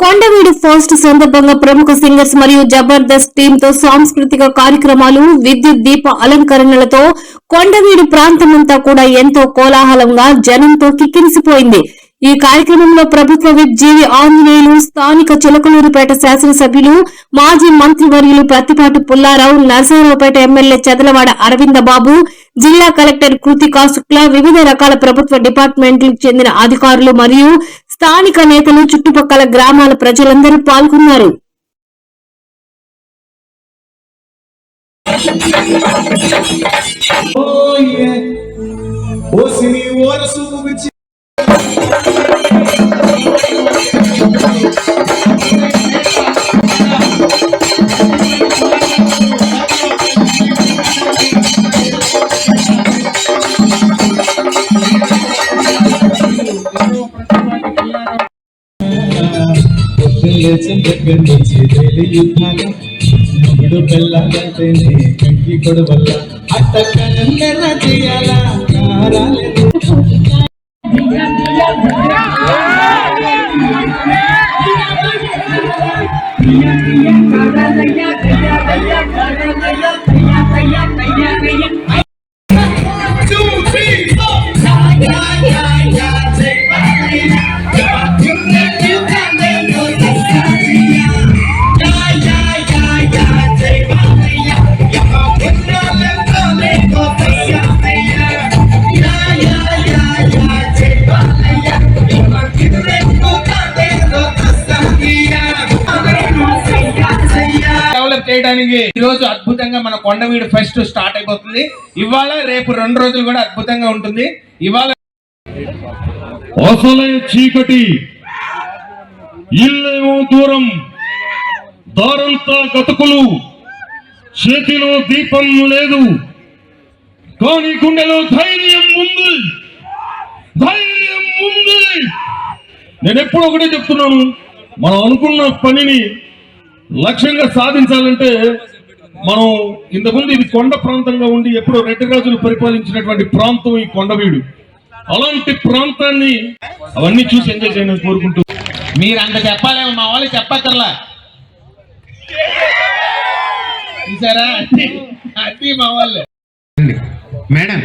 Kondaveedu first సందర్భంగా ప్రముఖ singers మరియు జబర్దస్త్ టీమ్ తో సాంస్కృతిక కార్యక్రమాలు, విద్యుత్ దీప అలంకరణలతో కొండవీడు ప్రాంతమంతా కూడా ఎంతో కోలాహలంగా జనంతో కిక్కిరిసిపోయింది. ఈ కార్యక్రమంలో ప్రభుత్వ విప్ జీవి ఆంజనేయులు, స్థానిక చిలకలూరుపేట శాసనసభ్యులు, మాజీ మంత్రివర్యులు ప్రత్తిపాటి పుల్లారావు, నరసరావుపేట ఎమ్మెల్యే చదలవాడ అరవిందబాబు, జిల్లా కలెక్టర్ కృతికా శుక్లా, వివిధ రకాల ప్రభుత్వ డిపార్ట్మెంట్లకు చెందిన అధికారులు మరియు స్థానిక నేతలు, చుట్టుపక్కల గ్రామాల ప్రజలందరూ పాల్గొన్నారు. కంకి కొడవల్ల అట్ట కన్నెల చేయాల చేయడానికి ఈ రోజు అద్భుతంగా మన కొండవీడు ఫెస్ట్ స్టార్ట్ అయిపోతుంది. ఇవాళ రేపు 2 రోజులు కూడా అద్భుతంగా ఉంటుంది. ఇవాళ అసలే చీకటి, ఇల్లేమో దూరం, దారంతా గతుకులు, చేతిలో దీపం లేదు, కానీ గుండెలో ధైర్యం ఉంది. ధైర్యం ఉంది. నేను ఎప్పుడు ఒకటే చెప్తున్నాను, మనం అనుకున్న పనిని లక్ష్యంగా సాధించాలంటే మనం ఇంతకుముందు ఇది కొండ ప్రాంతంగా ఉండి ఎప్పుడో రెడ్డి రాజులు పరిపాలించినటువంటి ప్రాంతం ఈ కొండవీడు. అలాంటి ప్రాంతాన్ని అవన్నీ చూసి ఎంజాయ్ చేయాలని కోరుకుంటూ, మీరు అంత చెప్పాలేమో, మా వాళ్ళు చెప్పక్కర్లా. చూసారా, అది మా వాళ్ళే. మేడం